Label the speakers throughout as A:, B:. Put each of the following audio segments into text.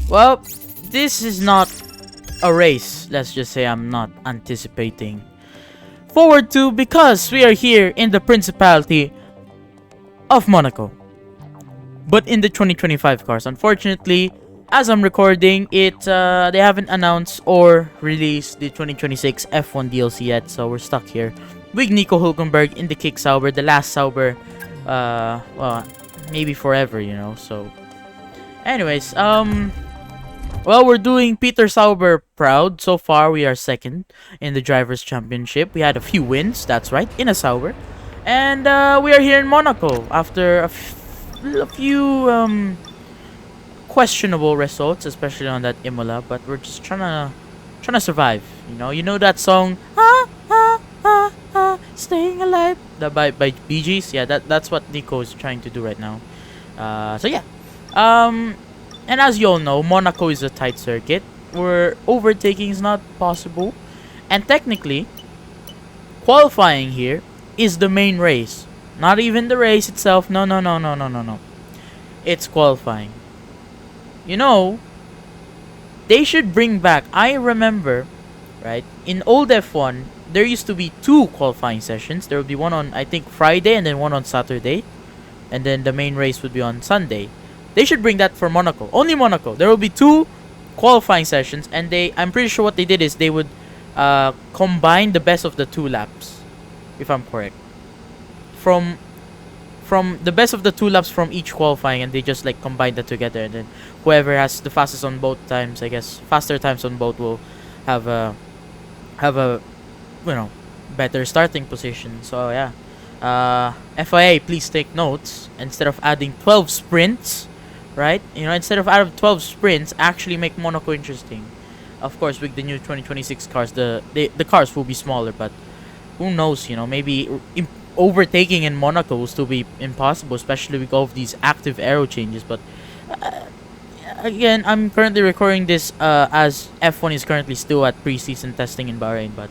A: Well, this is not a race. Let's just say I'm not anticipating forward to, because we are here in the Principality of Monaco. But in the 2025 cars, unfortunately, as I'm recording it, they haven't announced or released the 2026 F1 DLC yet, so we're stuck here with Nico Hulkenburg in the Kick Sauber, the last Sauber, well, maybe forever, you know. So, anyways, well, we're doing Peter Sauber proud. So far, we are second in the Drivers' Championship. We had a few wins, that's right, in a Sauber. And we are here in Monaco after a few questionable results, especially on that Imola. But we're just trying to survive. You know that song, staying alive, by Bee Gees. Yeah, that's what Nico is trying to do right now. So yeah, and as you all know, Monaco is a tight circuit where overtaking is not possible, and technically, qualifying here is the main race. Not even the race itself. No. It's qualifying. You know, they should bring back. I remember, right? In old F1, there used to be 2 qualifying sessions. There would be one on, I think, Friday and then one on Saturday. And then the main race would be on Sunday. They should bring that for Monaco. Only Monaco. There will be 2 qualifying sessions, and I'm pretty sure what they did is they would combine the best of the 2 laps, if I'm correct. From the best of the 2 laps from each qualifying, and they just like combine that together, and then whoever has the fastest on both times, I guess, faster times on both, will have a better starting position. So yeah, FIA, please take notes. Instead of adding 12 sprints, right? Instead of adding 12 sprints, actually make Monaco interesting. Of course, with the new 2026 cars, the cars will be smaller, but who knows? Maybe overtaking in Monaco will still be impossible, especially with all of these active aero changes. But again, I'm currently recording this as F1 is currently still at preseason testing in Bahrain. But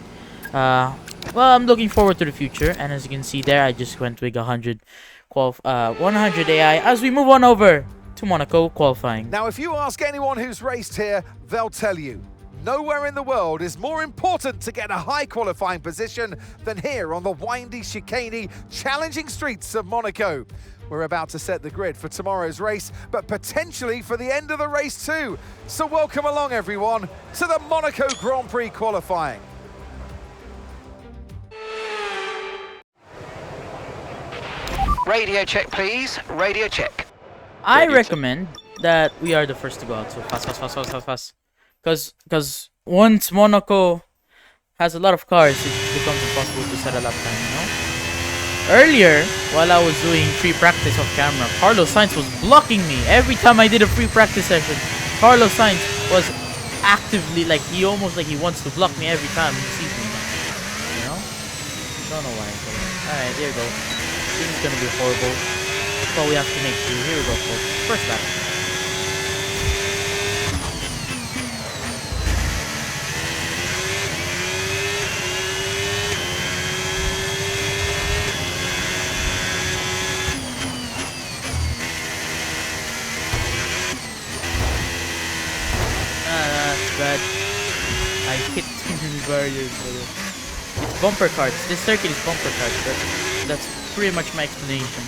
A: well, I'm looking forward to the future. And as you can see there, I just went with 100 AI as we move on over to Monaco qualifying.
B: Now, if you ask anyone who's raced here, they'll tell you, nowhere in the world is more important to get a high qualifying position than here on the windy, chicaney, challenging streets of Monaco. We're about to set the grid for tomorrow's race, but potentially for the end of the race too. So welcome along, everyone, to the Monaco Grand Prix qualifying.
C: Radio check, please. Radio check.
A: I recommend that we are the first to go out. So fast. Because once Monaco has a lot of cars, it becomes impossible to set a lap time, Earlier, while I was doing free practice off camera, Carlos Sainz was blocking me. Every time I did a free practice session, Carlos Sainz was actively, like, he wants to block me every time he sees me. Don't know why. Alright, there you go. This is gonna be horrible. That's all we have to make do. Here we go, folks. First lap. That's bad. I hit too many barriers. It's bumper carts. This circuit is bumper carts. That's pretty much my explanation.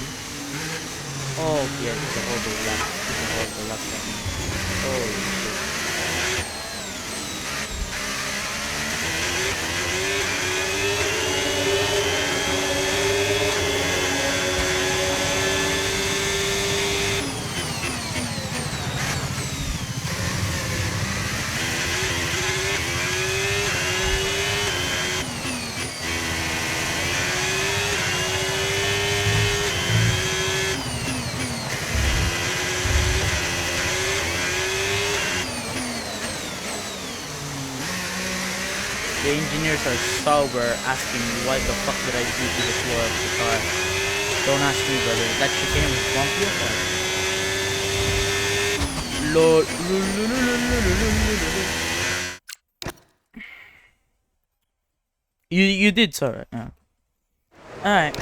A: Oh, yeah, this is a horrible lap. Holy shit. The engineers are sober, asking me what the fuck did I do to the floor of the car. Don't ask me, brother. That chicane was bumpy or what? Lol. You did, sir. Yeah. Alright.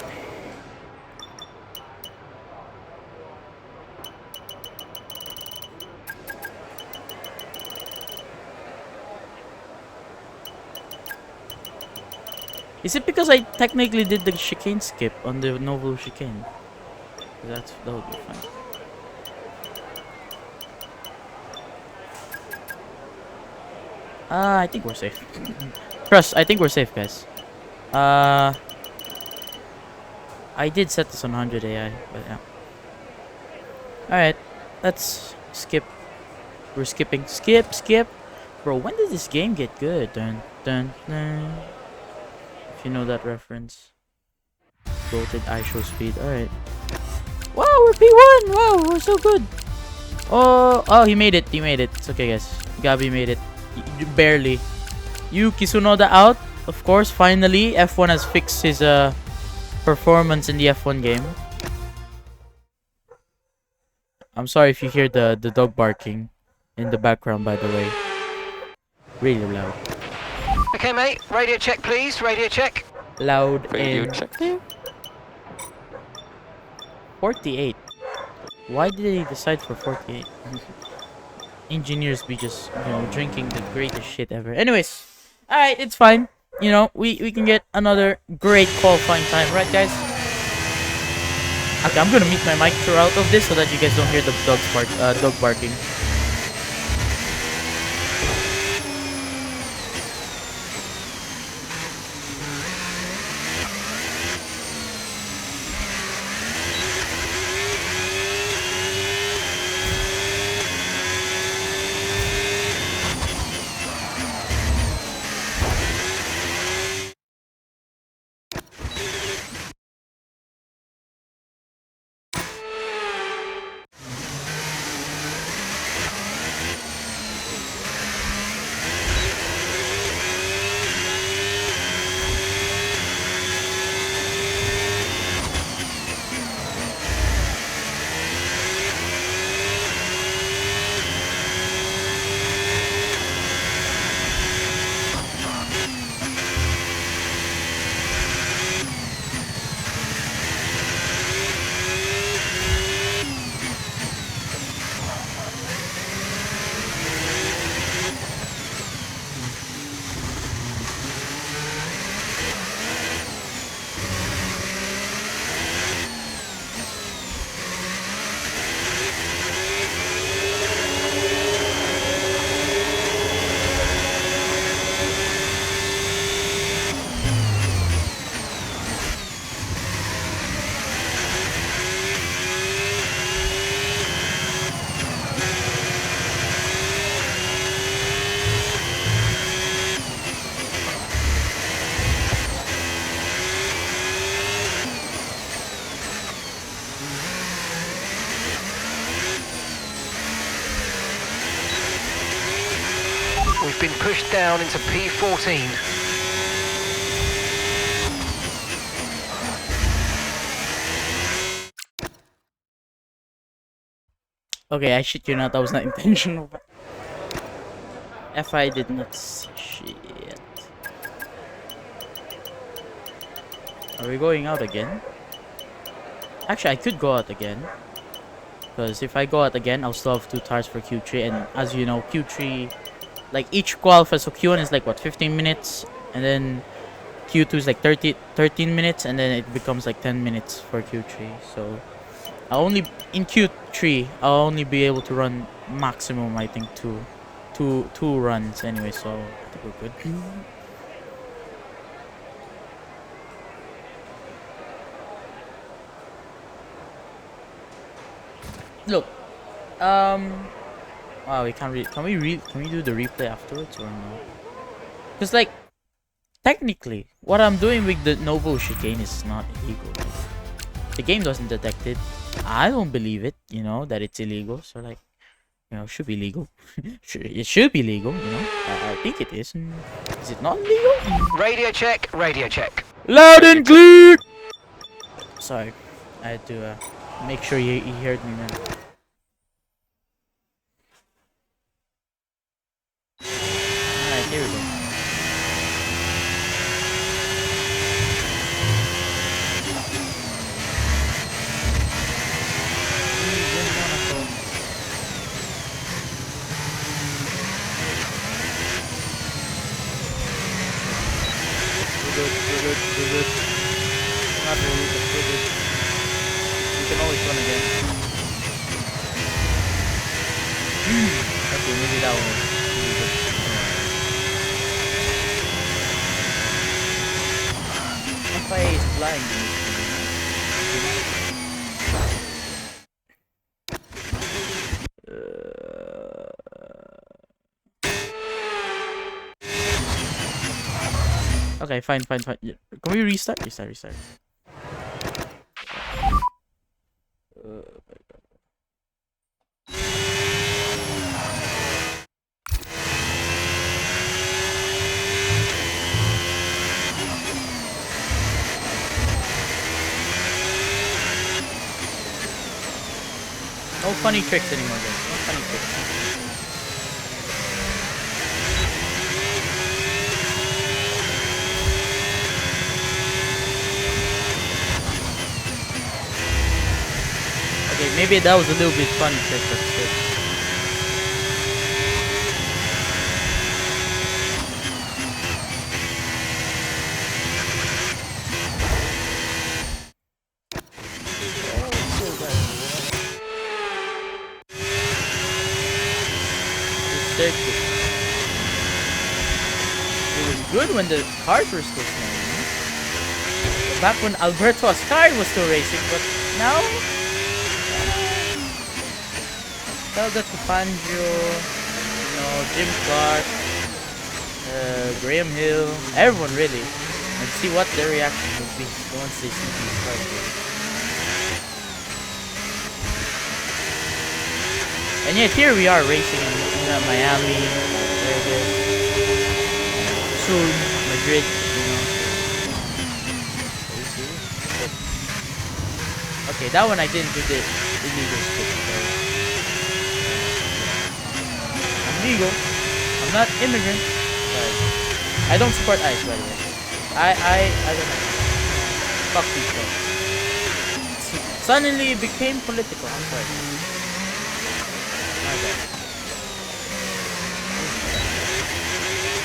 A: Is it because I technically did the chicane skip on the novel chicane? That would be fun. I think we're safe. Trust, I think we're safe, guys. I did set this on 100 AI, but yeah. Alright, let's skip. We're skipping. Skip. Bro, when did this game get good? Dun, dun, dun. If you know that reference. Bolted ISO speed. Alright. Wow, we're P1! Wow, we're so good! Oh, he made it. It's okay, guys. Gabi made it. Barely. Yuki Tsunoda out. Of course, finally, F1 has fixed his performance in the F1 game. I'm sorry if you hear the dog barking in the background, by the way. Really loud.
C: Okay, mate. Radio check, please. Radio check.
A: Loud
D: Radio
A: and
D: check.
A: 48. Why did they decide for 48? Engineers be just, you know, drinking the greatest shit ever. Anyways, alright, it's fine. You know, we can get another great qualifying time, right, guys? Okay, I'm gonna mute my mic throughout of this so that you guys don't hear the dog barking.
C: We've been pushed down into P14.
A: Okay, I shit you not, that was not intentional. FI did not see shit. Are we going out again? Actually, I could go out again. Because if I go out again, I'll still have 2 tires for Q3. And as you know, Q3, like each qualifier, so Q1 is like what, 15 minutes? And then Q2 is like 13 minutes. And then it becomes like 10 minutes for Q3. So in Q3, I'll only be able to run maximum, I think, two runs anyway. So I think we're good. Look, wow, we can't can we do the replay afterwards or no? Because like, technically, what I'm doing with the Novo chicane is not illegal. Like, the game doesn't detect it. I don't believe it, you know, that it's illegal. So like, you know, it should be legal. It should be legal, you know. I think it is. Is it not legal?
C: Radio check, radio check.
A: Loud and clear! Sorry, I had to make sure you heard me, man. Alright, here we go. We're good. good. Not really, but we're good. We can always run again. Okay, maybe that one was really good. FIA is flying. Okay, fine. Yeah. Can we restart? Restart. No funny tricks anymore, guys. No funny tricks. Okay, maybe that was a little bit funny trick, but still. It was good when the cars were still small, you know? Back when Alberto Ascari was still racing, but now Helga Fangio, you know, Jim Clark, Graham Hill, everyone really, and see what their reaction would be once they see these cars. And yet here we are racing in Miami, Vegas, soon Madrid, you know. Okay, that one I didn't do the illegal stick. I'm legal. I'm not immigrant. But I don't support ICE, by the way. I don't know. Fuck these guys. Suddenly it became political. I'm sorry.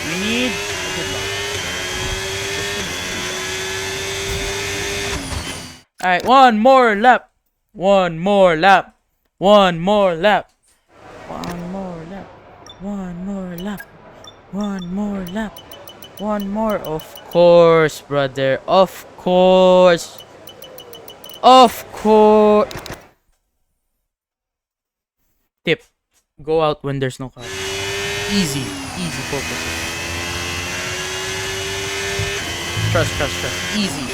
A: We need a good luck. Alright, one more lap. One more. Of course, brother. Of course. Tip. Go out when there's no car. Easy focus. Trust. Easy.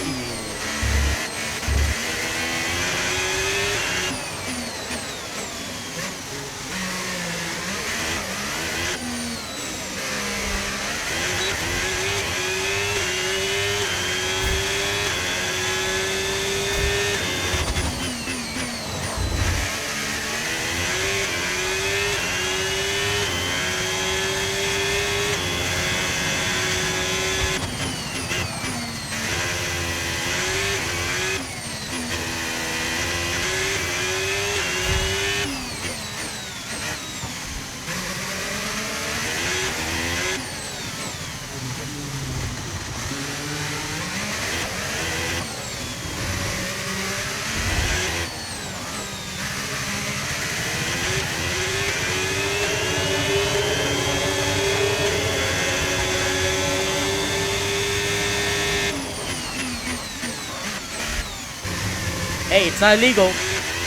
A: Hey, it's not illegal.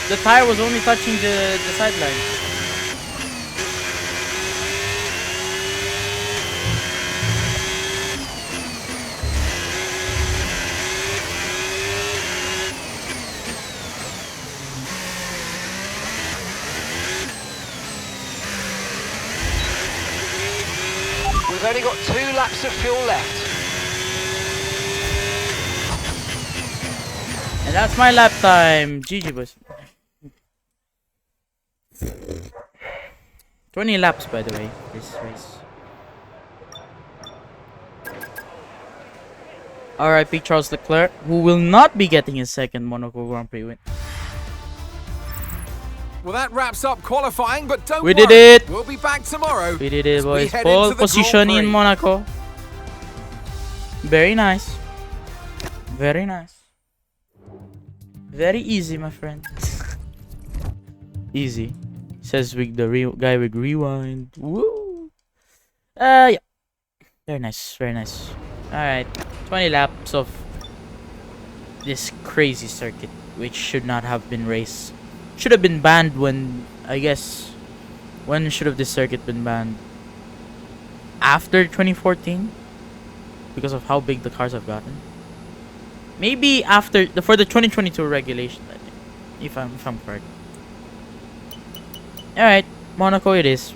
A: The tire was only touching the sideline.
C: We've only got 2 laps of fuel left.
A: And that's my lap time. GG, boys. 20 laps, by the way, this race. RIP Charles Leclerc, who will not be getting his second Monaco Grand Prix win.
B: Well, that wraps up qualifying, but don't
A: We
B: worry.
A: did it.
B: We'll be back tomorrow.
A: We did it,
B: as we
A: boys.
B: head
A: Pole
B: into the
A: position
B: Grand
A: in
B: Prix.
A: Monaco. Very nice. Very nice. Very easy, my friend. Easy. Says with the guy with rewind. Woo! Yeah. Very nice, very nice. Alright. 20 laps of this crazy circuit, which should not have been raced. Should have been banned when, I guess, when should have this circuit been banned? After 2014? Because of how big the cars have gotten. Maybe after for the 2022 regulation, I think, if I'm correct. All right, Monaco it is.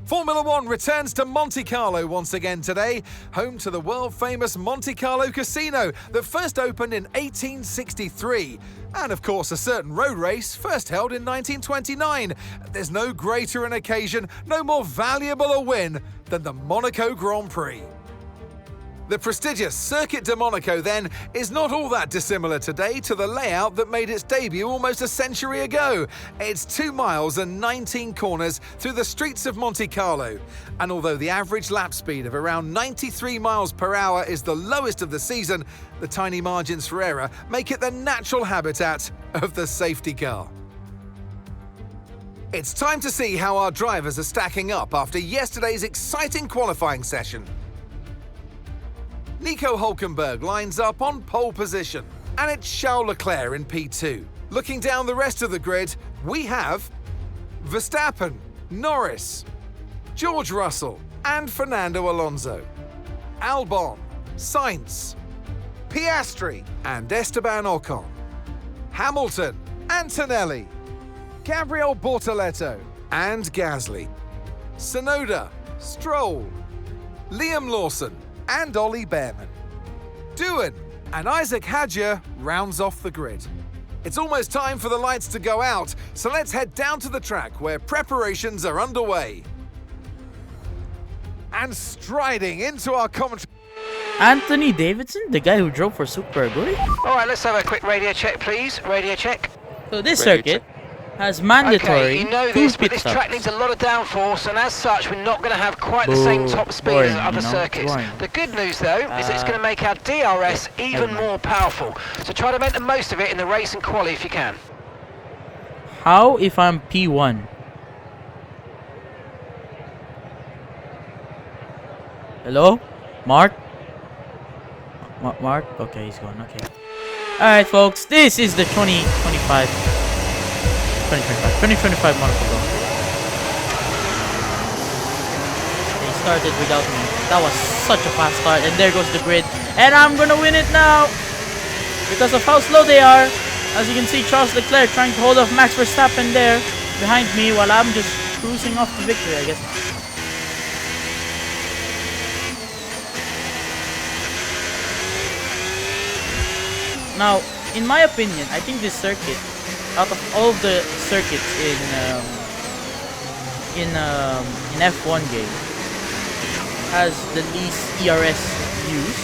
B: Formula One returns to Monte Carlo once again today, home to the world-famous Monte Carlo Casino that first opened in 1863. And of course, a certain road race first held in 1929. There's no greater an occasion, no more valuable a win than the Monaco Grand Prix. The prestigious Circuit de Monaco, then, is not all that dissimilar today to the layout that made its debut almost a century ago. It's 2 miles and 19 corners through the streets of Monte Carlo. And although the average lap speed of around 93 miles per hour is the lowest of the season, the tiny margins for error make it the natural habitat of the safety car. It's time to see how our drivers are stacking up after yesterday's exciting qualifying session. Nico Hulkenburg lines up on pole position, and it's Charles Leclerc in P2. Looking down the rest of the grid, we have Verstappen, Norris, George Russell, and Fernando Alonso, Albon, Sainz, Piastri, and Esteban Ocon, Hamilton, Antonelli, Gabriel Bortoleto, and Gasly, Tsunoda, Stroll, Liam Lawson, and Ollie Behrman. Doohan and Isaac Hadjar rounds off the grid. It's almost time for the lights to go out, so let's head down to the track where preparations are underway. And striding into our commentary...
A: Anthony Davidson, the guy who drove for Super Good.
C: All right, let's have a quick radio check, please. Radio check.
A: So this circuit has mandatory
C: Okay, you know
A: two
C: this, but
A: pit
C: this
A: stops.
C: track needs a lot of downforce, and as such, we're not going to have quite the same top speed
A: Boring,
C: as other
A: you know,
C: circuits.
A: boring.
C: The good news, though, is it's going to make our DRS even more powerful. So try to make the most of it in the race and quali if you can.
A: How if I'm P1? Hello? Mark? Mark? Okay, he's gone. Okay. Alright, folks. This is the 2025 Monaco Grand Prix. They started without me. That was such a fast start. And there goes the grid. And I'm gonna win it now! Because of how slow they are. As you can see, Charles Leclerc trying to hold off Max Verstappen there behind me while I'm just cruising off to victory, I guess. Now, in my opinion, I think this circuit, out of all of the circuits in F1 game, has the least ERS used.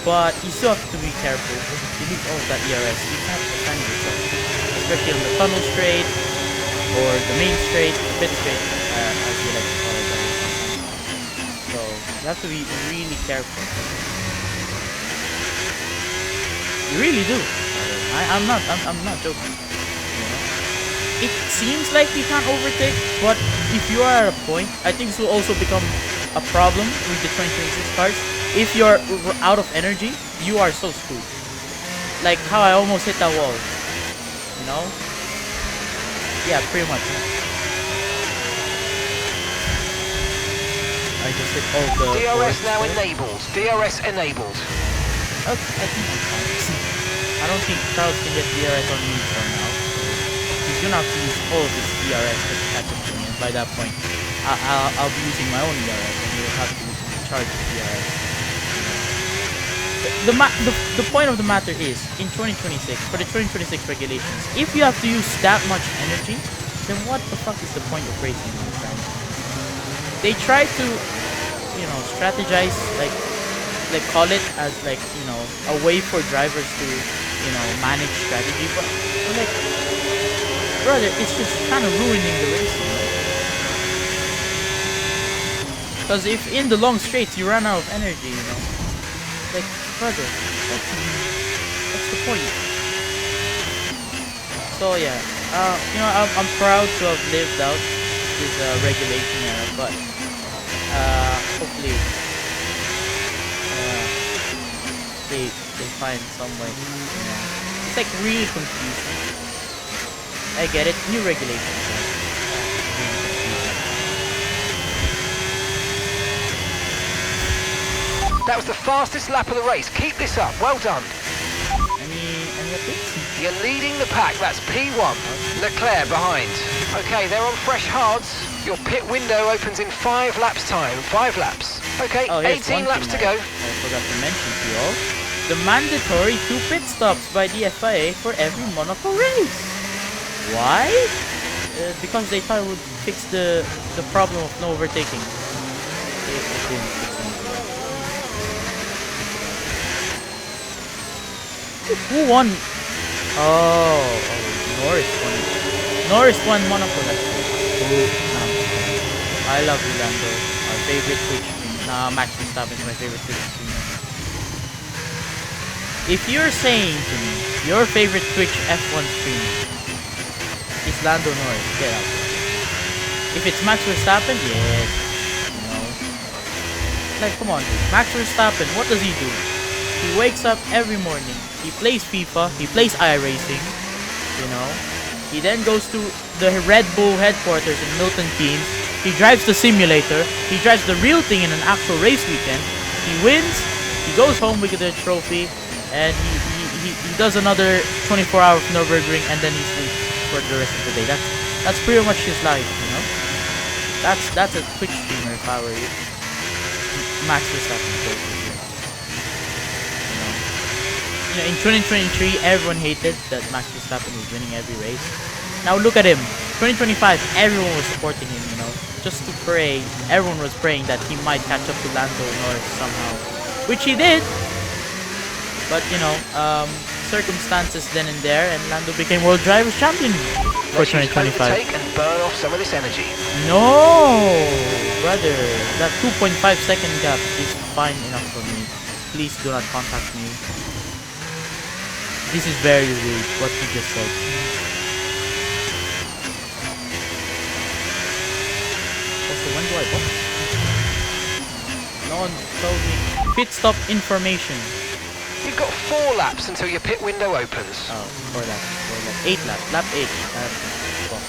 A: But you still have to be careful. You need all that ERS. You can't defend yourself, especially on the tunnel straight or the main straight, the pit straight, as you like to call it. So you have to be really careful. You really do. I'm not joking. You know? It seems like you can't overtake, but if you are at a point, I think this will also become a problem with the 2026 cars. If you're out of energy, you are so screwed. Like how I almost hit that wall. You know? Yeah, pretty much. I just hit all the
C: DRS
A: boards
C: now
A: there.
C: enabled. DRS enabled.
A: Okay, I think I'm fine. I don't think Charles can get DRS on me for now. So he's gonna have to use all of his DRS to catch up to me, and by that point, I'll be using my own DRS, and he'll have to charge his DRS. The point of the matter is, in 2026, for the 2026 regulations, if you have to use that much energy, then what the fuck is the point of racing, my friend? They try to, you know, strategize, like call it as like, you know, a way for drivers to, you know, manage strategy, but like, brother, it's just kind of ruining the race, you know? Because if in the long straights you run out of energy, you know, like, brother, what's the point? So yeah, you know, I'm proud to have lived out this regulation era, but hopefully they find some way. You know, it's like really confusing. I get it, new regulations.
C: That was the fastest lap of the race. Keep this up. Well done.
A: Any updates?
C: You're leading the pack. That's P1. Leclerc behind. Okay, they're on fresh hards. Your pit window opens in 5 laps time. 5 laps. Okay,
A: Oh, here's
C: 18
A: one
C: laps
A: thing
C: to go.
A: I forgot to mention to you all. The mandatory 2 pit stops by the FIA for every Monaco race. Why? Because they thought it would fix the problem of no overtaking. It didn't fix it. Who won? Oh, Norris won. Norris won Monaco last year. I love you, Lando. My favorite Twitch streamer. Nah, Max Verstappen is my favorite Twitch streamer. If you're saying to me your favorite Twitch F1 streamer is Lando Norris, get out there. If it's Max Verstappen, yes. You know. Like, come on, dude. Max Verstappen, what does he do? He wakes up every morning. He plays FIFA. He plays iRacing. You know. He then goes to the Red Bull headquarters in Milton Keynes. He drives the simulator. He drives the real thing in an actual race weekend. He wins. He goes home with the trophy, and he does another 24-hour Nürburgring, and then he sleeps for the rest of the day. That's pretty much his life, you know. That's a Twitch streamer if I were you. Max Verstappen. You know, in 2023, everyone hated that Max Verstappen was winning every race. Now look at him. 2025, everyone was supporting him, you know. Just to pray, everyone was praying that he might catch up to Lando Norris somehow. Which he did. But, you know, circumstances then and there, and Lando became World Drivers' Champion for 2025.
C: Overtake and burn off some of this energy.
A: No! Brother, that 2.5 second gap is fine enough for me. Please do not contact me. This is very rude, what you just said. Also, when do I book? No one told me. Pit stop information.
C: You've got 4 laps until your pit window opens.
A: Oh, 4 laps. 8 laps. Lap 8. Well.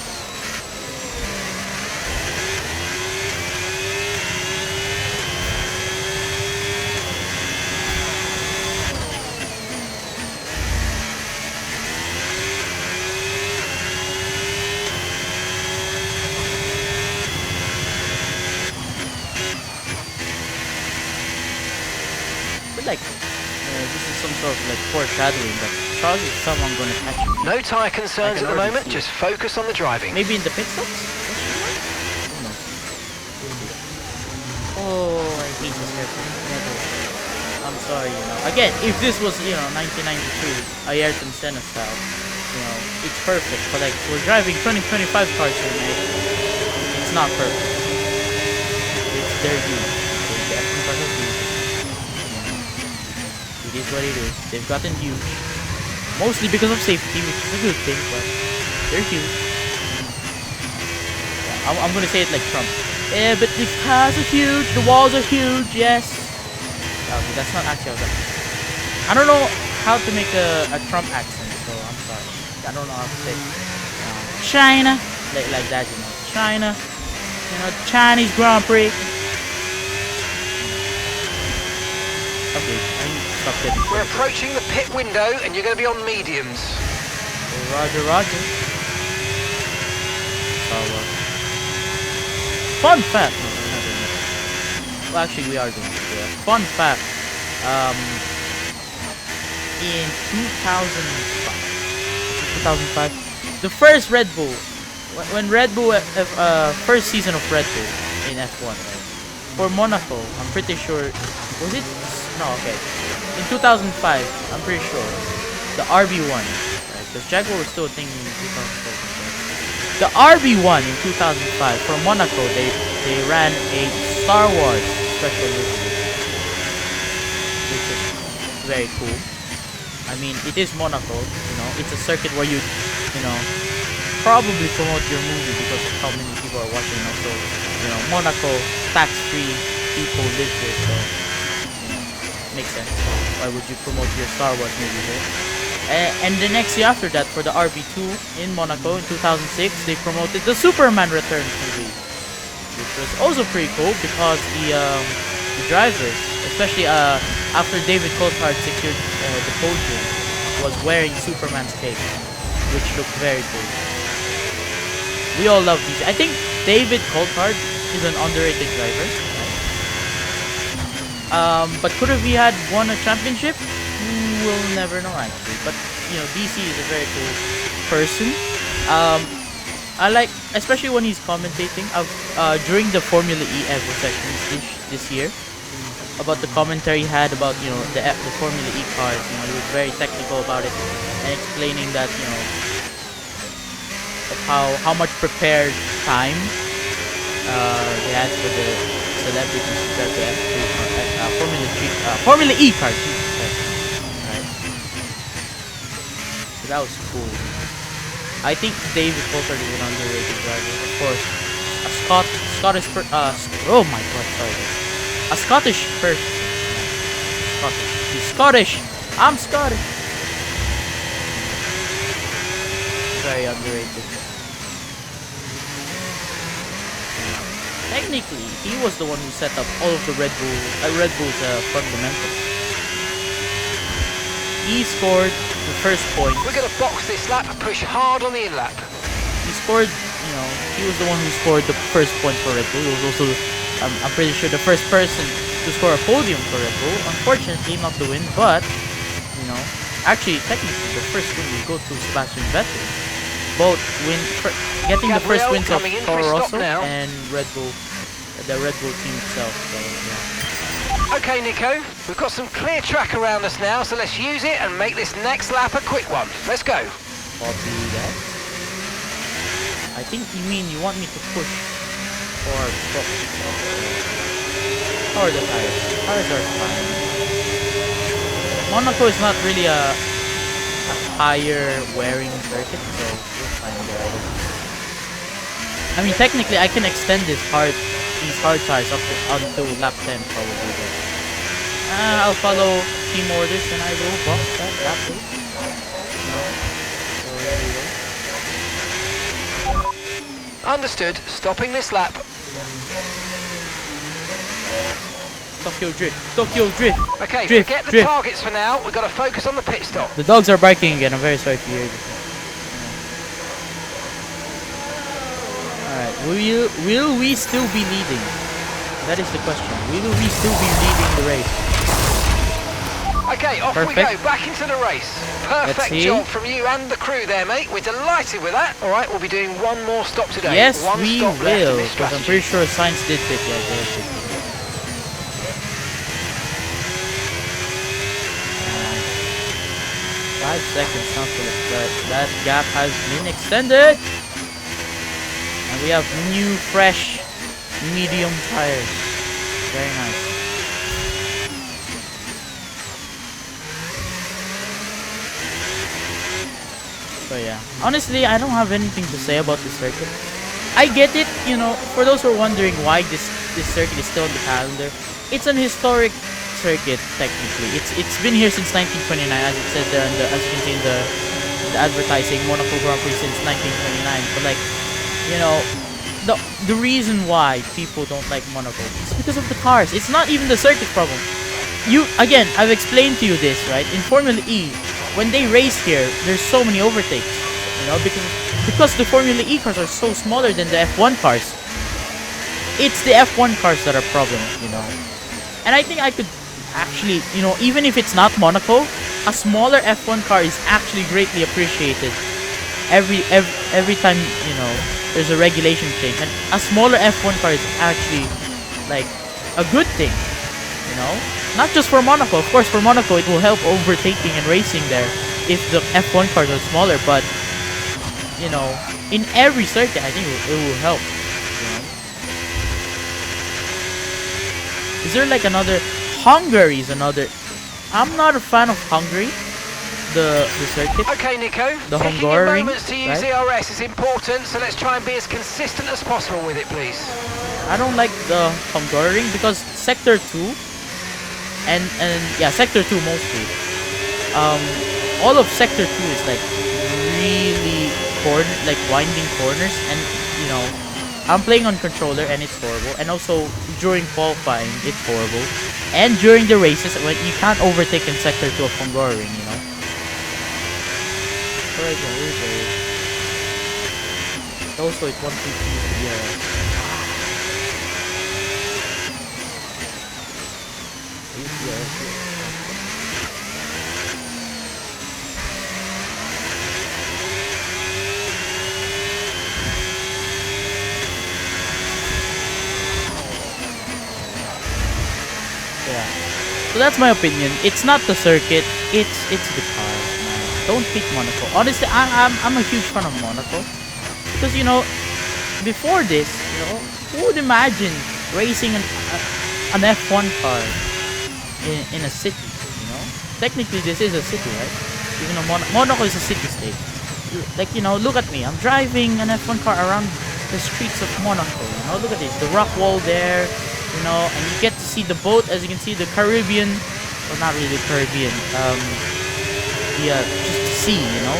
A: Like, this is some sort of like foreshadowing that Charles is someone gonna catch me.
C: No tyre concerns at the moment, just focus on the driving.
A: Maybe in the pit stops? No. Oh, I hate this haircut. Never. I'm sorry, you know. Again, if this was, you know, 1992, Ayrton Senna style, you know, it's perfect. But like, we're driving 2025 cars here, mate. It's not perfect. It's their view. The F1 cars are huge. It is what it is. They've gotten huge. Mostly because of safety, which is a good thing, but they're huge. Yeah, I'm gonna say it like Trump. Yeah, but the cars are huge, the walls are huge, yes. Okay, that's not actually how I don't know how to make a Trump accent, so I'm sorry. I don't know how to say China. Like that, you know. China. You know, Chinese Grand Prix. stop getting.
C: We're approaching the pit window, and you're going to be on mediums.
A: Oh, Roger, Roger. Fun fact. No, we're not doing that. Well, actually, we are going to do that. Fun fact. In 2005, the first Red Bull, when Red Bull, first season of Red Bull in F1, right? For Monaco, I'm pretty sure, was it? No, okay. In 2005, I'm pretty sure, the RB1, right? Because Jaguar was still a thing in 2004. The RB1 in 2005 for Monaco, they ran a Star Wars special edition, which is very cool. I mean, it is Monaco, you know, it's a circuit where you know, probably promote your movie because of how many people are watching. Also, you know, Monaco, tax-free, people live here, so, you know, makes sense. Why would you promote your Star Wars movie here? And the next year after that, for the RB2 in Monaco in 2006, they promoted the Superman Returns movie, which was also pretty cool because the drivers, especially after David Coulthard secured the podium, was wearing Superman's cape, which looked very cool. We all love these. I think David Coulthard is an underrated driver. But could have he had won a championship? We'll never know actually. But you know, DC is a very cool person. I like, especially when he's commentating during the Formula E Evo sessions this year. About the commentary he had about, you know, the Formula E cars. You know, he was very technical about it and explaining that, you know, of how much prepared time they had for the celebrities compared to Formula E cars. Right. So that was cool. I think David Coulthard is an underrated driver. Of course, oh my god, sorry. A Scottish person. Scottish. He's Scottish. I'm Scottish. Very underrated. Technically, he was the one who set up all of the Red Bull's fundamentals. He scored the first point.
C: We're going to box this lap and push hard on the in lap.
A: He scored, you know, he was the one who scored the first point for Red Bull. He was also, I'm pretty sure, the first person to score a podium for Red Bull. Unfortunately, not the win, but, you know, actually, technically, the first win will go to Sebastian Vettel. Both getting the first wins of Toro Rosso and Red Bull, the Red Bull team itself. So, yeah.
C: Okay, Nico, we've got some clear track around us now, so let's use it and make this next lap a quick one. Let's go.
A: Copy that. I think you mean you want me to push or the tires. Tires are fine. Monaco is not really a higher wearing circuit, so we're fine there. I mean, technically, I can extend these hard tires up until lap 10 probably. But, I'll follow team orders and I will box that lap 8. So there we go.
C: Understood. Stopping this lap.
A: Tokyo Drift. Tokyo Drift.
C: Okay,
A: drift,
C: forget the
A: drift.
C: targets for now. We've got to focus on the pit stop.
A: The dogs are barking again. I'm very sorry to hear this. Alright, will we still be leading? That is the question. Will we still be leading the race?
C: Okay, off we go. Back into the race. Perfect job from you and the crew there, mate. We're delighted with that. Alright, we'll be doing one more stop today.
A: Yes,
C: one
A: we
C: stop
A: will.
C: Left
A: Because I'm pretty sure Science did pick that. 5 seconds, something like that. That gap has been extended. And we have new, fresh, medium tires. Very nice. So yeah, honestly, I don't have anything to say about this circuit. I get it, you know, for those who are wondering why this circuit is still on the calendar. It's an historic circuit technically. It's been here since 1929, as it says there, as you can see in the advertising, Monaco Grand Prix since 1929. But like, you know, the reason why people don't like Monaco is because of the cars. It's not even the circuit problem. again, I've explained to you this, right? In Formula E, when they race here, there's so many overtakes, you know, because the Formula E cars are so smaller than the F1 cars. It's the F1 cars that are problems, you know. And I think I could actually, you know, even if it's not Monaco, a smaller F1 car is actually greatly appreciated. Every time, you know, there's a regulation change, and a smaller F1 car is actually like a good thing, you know. Not just for Monaco, of course. For Monaco, it will help overtaking and racing there if the F1 cars are smaller. But you know, in every circuit, I think it will help. You know? Is there like another? Hungary is another. I'm not a fan of Hungary. The circuit.
C: Okay, Nico.
A: The
C: Taking your
A: Hungaroring,
C: moments to use
A: right?
C: ERS is important, so let's try and be as consistent as possible with it, please.
A: I don't like the Hungaroring because Sector 2 and yeah, Sector 2 mostly. All of Sector 2 is like really winding corners, and you know, I'm playing on controller and it's horrible. And also during qualifying, it's horrible. And during the races, when you can't overtake in Sector 2 of Hungaroring, you know. Alright, also it wants me to use the yeah. So that's my opinion. It's not the circuit. It's the cars, man. Don't pick Monaco. Honestly, I'm a huge fan of Monaco because, you know, before this, you know, who would imagine racing an F1 car in a city? You know, technically this is a city, right? Even though Monaco is a city state. Like, you know, look at me. I'm driving an F1 car around the streets of Monaco. You know, look at this. The rock wall there. You know, and you get to see the boat, as you can see, the Caribbean, well, not really Caribbean, just to see, you know,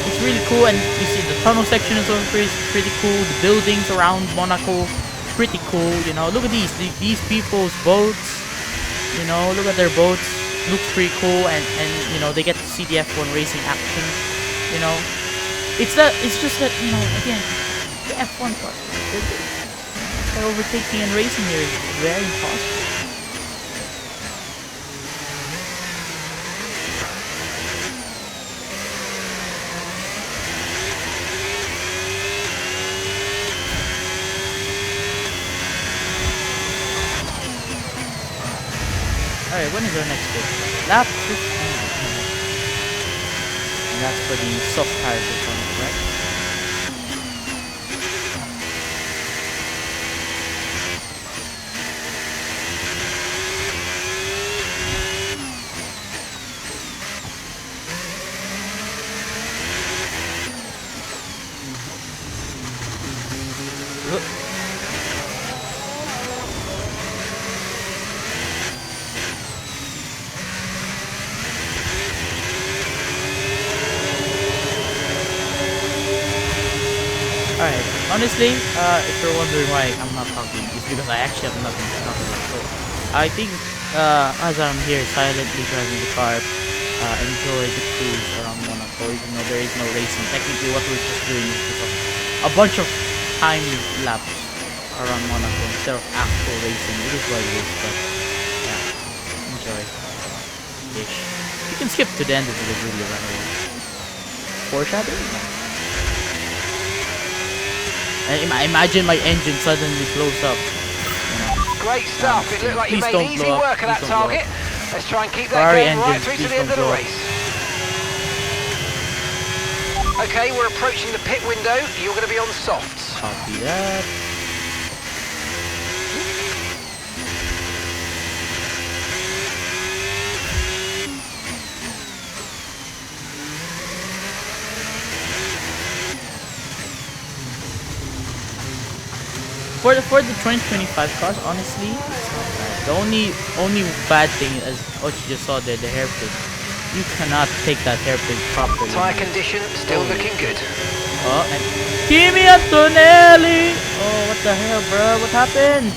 A: it's really cool. And you see the tunnel section is also pretty cool. The buildings around Monaco, pretty cool. You know, look at these people's boats. You know, look at their boats. Looks pretty cool, and you know, they get to see the F1 racing action. You know, it's just that, you know, again, the F1 car. Overtaking and racing here is very impossible. Alright, when is our next bit? Lap 15. And that's for the soft tires or something, right? Alright, honestly, if you're wondering why I'm not talking, it's because I actually have nothing to talk about. So, I think, as I'm here silently driving the car, enjoy the cruise around Monaco, even though there is no racing. Technically, what we're just doing is just a bunch of time laps around Monaco instead of actual racing. It is what it is, but yeah, enjoy. Ish. You can skip to the end of the video, by the way. Foreshadowing? Imagine my engine suddenly blows up. You know.
C: Great stuff. It looked like you made easy work of that target. Let's try and keep that going right through to the end of the race. Okay, we're approaching the pit window. You're going to be on softs.
A: Copy that. For the 2025 cars, honestly, it's not bad. The only bad thing is what you just saw there, the hairpin. You cannot take that hairpin properly.
C: Tire condition still looking good.
A: Oh, and Kimi Antonelli! Oh, what the hell, bro? What happened?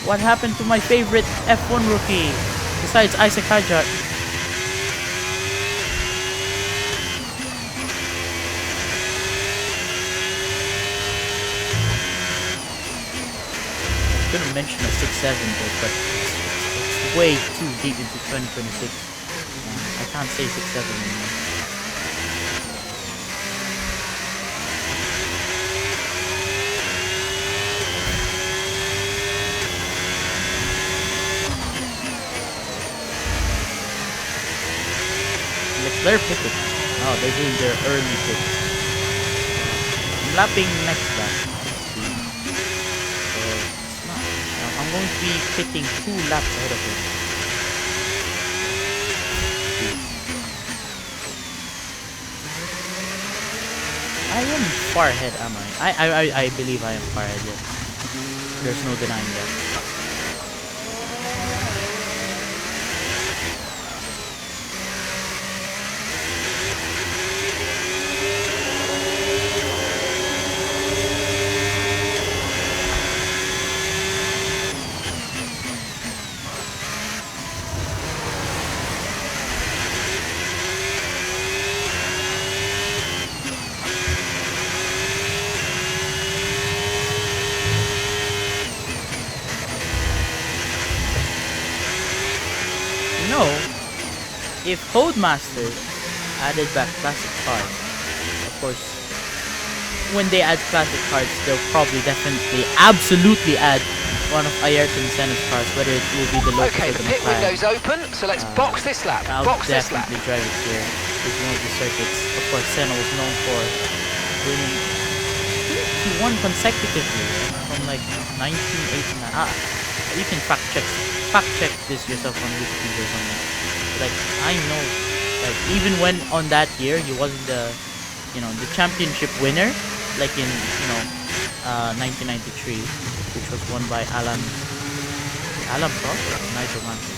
A: What happened to my favorite F1 rookie? Besides, Isaac Hajar. I couldn't mention a 6-7 but it's way too deep into 2026. I can't say 6-7 anymore. They're picking. Oh, they're doing their early pick. I'm lapping next lap. So it's not. I'm going to be pitting 2 laps ahead of him. I am far ahead, am I? I believe I am far ahead. Yes. There's no denying that. If Codemasters added back classic cards, of course, when they add classic cards, they'll probably definitely, absolutely add one of Ayrton Senna's cars, whether it will be the local
C: okay,
A: or the
C: pit
A: McLaren.
C: window's open, so let's box this lap.
A: I'll
C: Box this lap.
A: definitely drive it here. It's one of the circuits. Of course, Senna was known for winning. He won consecutively from like 1989. You can fact check this yourself on YouTube or something. Like, I know, like, even when on that year he wasn't the, the championship winner, like in, 1993, which was won by Alan Prost or Nigel Mansell.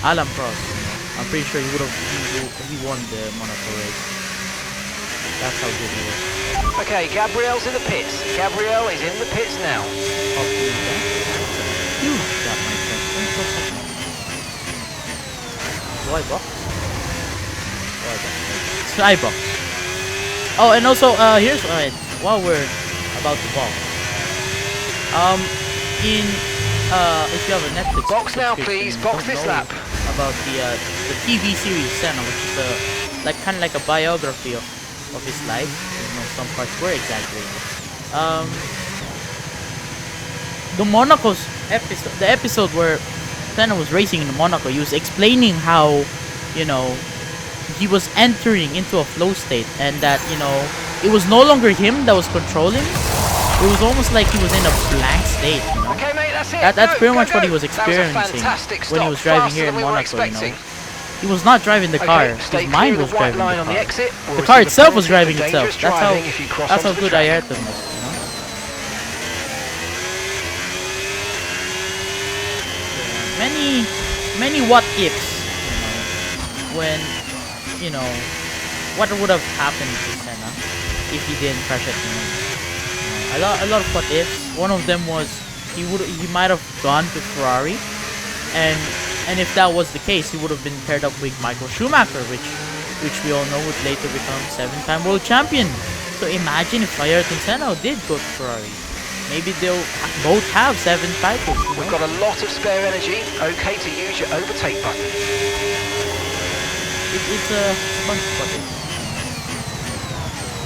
A: Alan Prost, I'm pretty sure he won the Monaco race. That's how good he was.
C: Okay, Gabriel's in the pits. Gabriel is in the pits now.
A: Huge gap, my friend. Why box? Sky box. Oh, and also, here's while we're about to box. If you have a Netflix
C: box now, please. Box this lap.
A: About the TV series Senna, which is kind of like a biography of his life. Some parts were exaggerated. The Monaco's episode, the episode where Senna was racing in Monaco, he was explaining how, he was entering into a flow state, and that, it was no longer him that was controlling. It was almost like he was in a blank state,
C: Okay, mate, that's it.
A: That's pretty much what he was experiencing when he was driving here in Monaco, He was not driving the car. His mind was driving the car. The car itself was driving itself. That's how good Ayrton was, Many what ifs, when, what would have happened to Senna if he didn't crash at the moment. A lot of what ifs. One of them was he might have gone to Ferrari, and if that was the case, he would have been paired up with Michael Schumacher, which we all know would later become 7-time world champion. So imagine if Ayrton Senna did go to Ferrari. Maybe they'll both have 7 titles.
C: We've got a lot of spare energy. Okay to use your overtake button.
A: It's a bunch of buttons.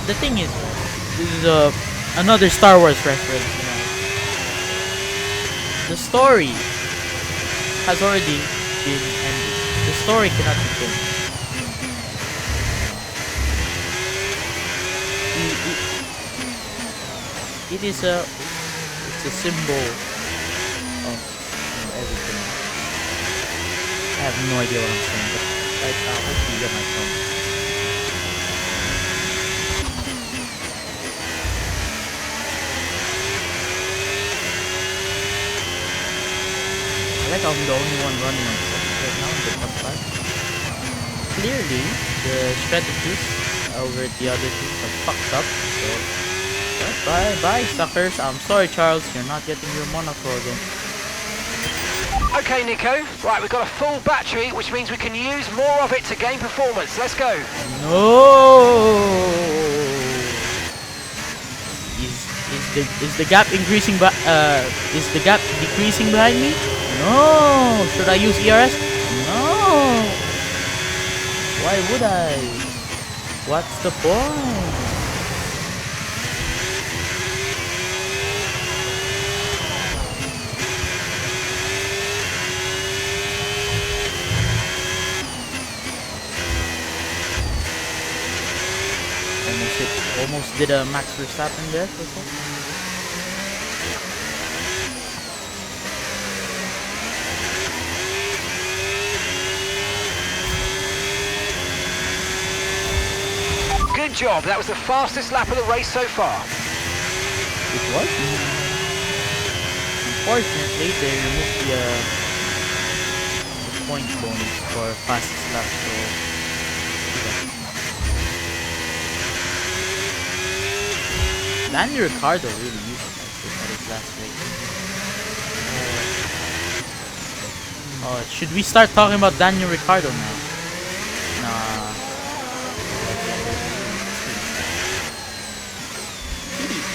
A: The thing is, this is another Star Wars reference. The story has already been ended. The story cannot be finished. It's a symbol of everything. I have no idea what I'm saying, but hopefully you get my point. I like how I'm the only one running on right now in the top 5. Clearly, the strategies over the other teams are fucked up, so bye, suckers. I'm sorry, Charles. You're not getting your Monaco again.
C: Okay, Nico. Right, we've got a full battery, which means we can use more of it to gain performance. Let's go.
A: No. Is the gap increasing? Is the gap decreasing behind me? No. Should I use ERS? No. Why would I? What's the point? Almost did a Max Verstappen there for a second.
C: Good job. That was the fastest lap of the race so far.
A: It was? Unfortunately, they removed the point bonus for fastest lap, so... Danny Ricciardo really used it at his last race. Oh, should we start talking about Daniel Ricciardo now? Nah.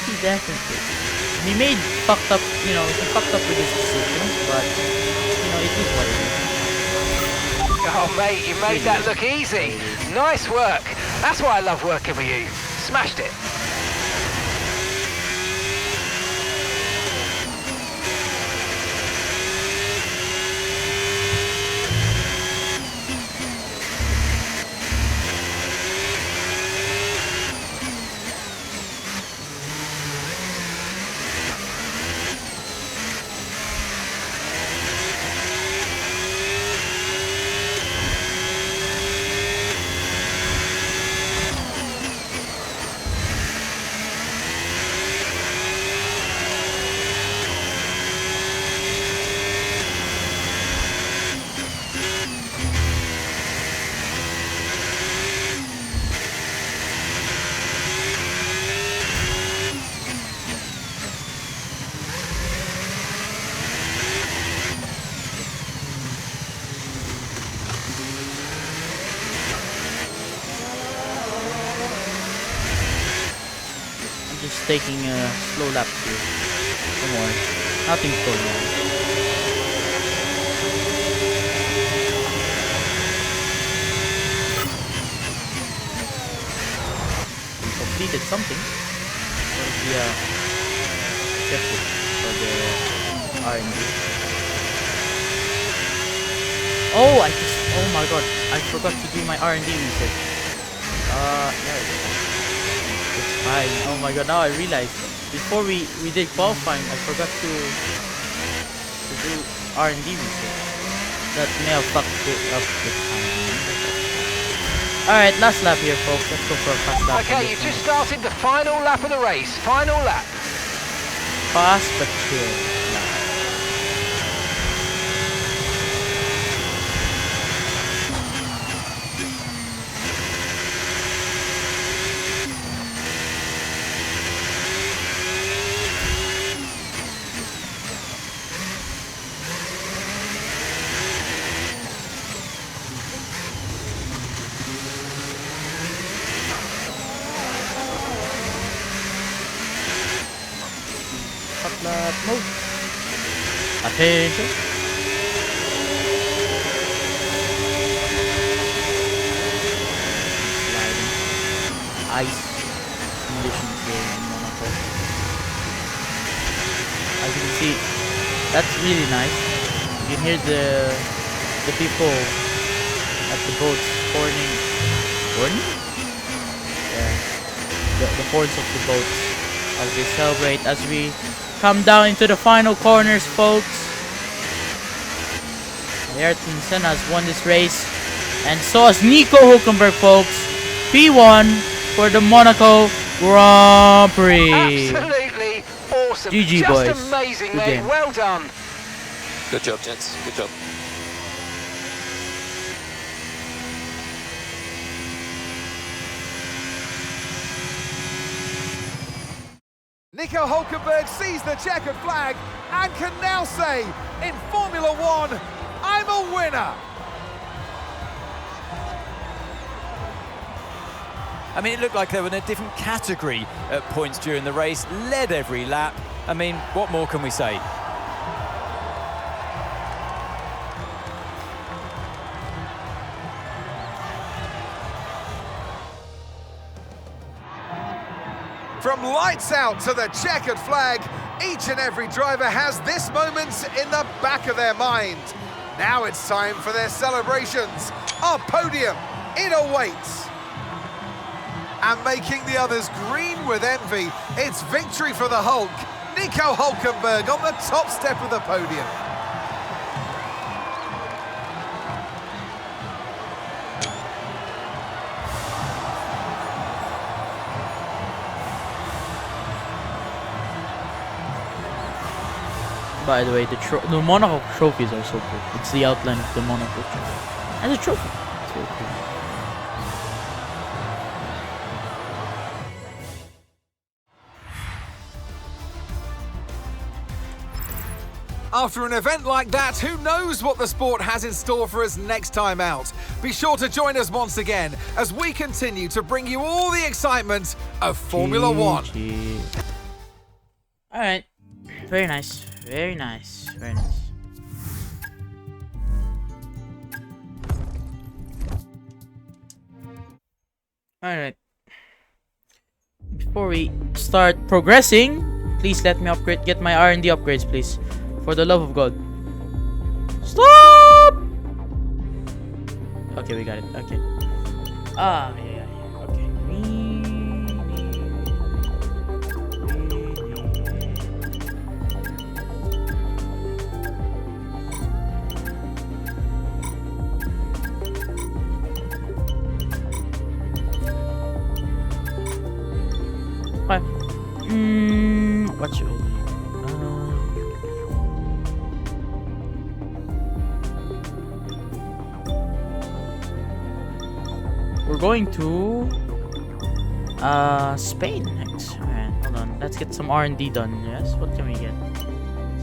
A: He definitely. He made fucked up, he fucked up with his decisions, but it is what it is.
C: Oh mate, you made that look easy. Nice work. That's why I love working with you. Smashed it.
A: Taking a slow lap here. Come on. Nothing's going on. We completed something. What is the objective for the R&D? Oh, oh my god. I forgot to do my R&D research. Yeah. Fine. Oh my god, now I realized before we did qualifying, I forgot to do R&D research. That may have fucked it up the time. Alright, last lap here folks, let's go for a fast lap.
C: Okay, you just started the final lap of the race. Final lap.
A: Fast but chill. Move. Attention. Sliding. Ice conditions here in Monaco. As you can see, that's really nice. You can hear the people at the boats horning. Yeah. The horns of the boats as they celebrate as we come down into the final corners, folks. Ayrton Senna has won this race, and so has Nico Hulkenburg, folks. P1 for the Monaco Grand Prix.
C: Absolutely awesome.
A: GG,
C: just
A: boys.
C: Amazing,
A: Good
C: mate.
A: game.
C: Well done.
D: Good job, gents. Good job.
B: Nico Hulkenburg sees the checkered flag and can now say, in Formula One, I'm a winner.
E: I mean, it looked like they were in a different category at points during the race, led every lap. I mean, what more can we say?
B: From lights out to the checkered flag, each and every driver has this moment in the back of their mind. Now it's time for their celebrations. Our podium, it awaits. And making the others green with envy, it's victory for the Hulk. Nico Hulkenburg on the top step of the podium.
A: By the way, the Monaco trophies are so cool. It's the outline of the Monaco trophy. And the trophy. It's very cool.
B: After an event like that, who knows what the sport has in store for us next time out? Be sure to join us once again as we continue to bring you all the excitement of Formula One.
A: Alright. Very nice. Very nice. Very nice. Alright. Before we start progressing, please let me get my R&D upgrades, please. For the love of God. Stop! Okay, we got it. Okay. Ah, yeah. Okay. What should we do? We're going to Spain next. Alright, hold on. Let's get some R&D done. Yes, what can we get?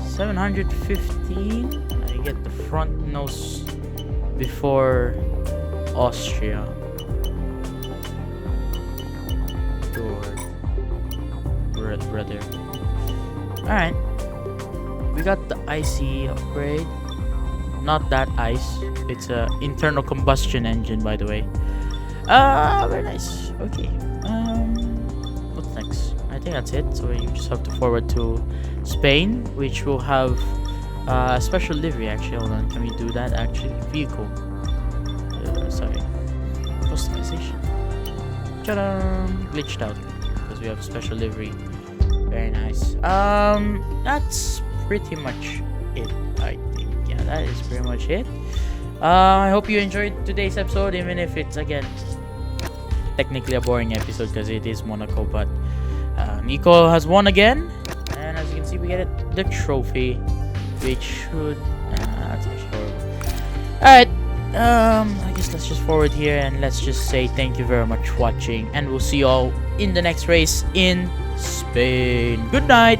A: 715. I get the front nose before Austria. Brother. Alright. We got the IC upgrade. Not that ice. It's a internal combustion engine, by the way. Very nice. Okay. What's next? I think that's it. So you just have to forward to Spain, which will have a special livery. Actually, hold on. Can we do that? Actually, vehicle. Sorry. Customization. Ta-da! Glitched out because we have special livery. Very nice. That's pretty much it. I think. Yeah, that is pretty much it. I hope you enjoyed today's episode, even if it's again technically a boring episode because it is Monaco, but Nico has won again, and as you can see, we get the trophy, which should that's actually horrible. Alright, I guess let's just forward here and let's just say thank you very much for watching, and we'll see you all in the next race in Spain. Good night.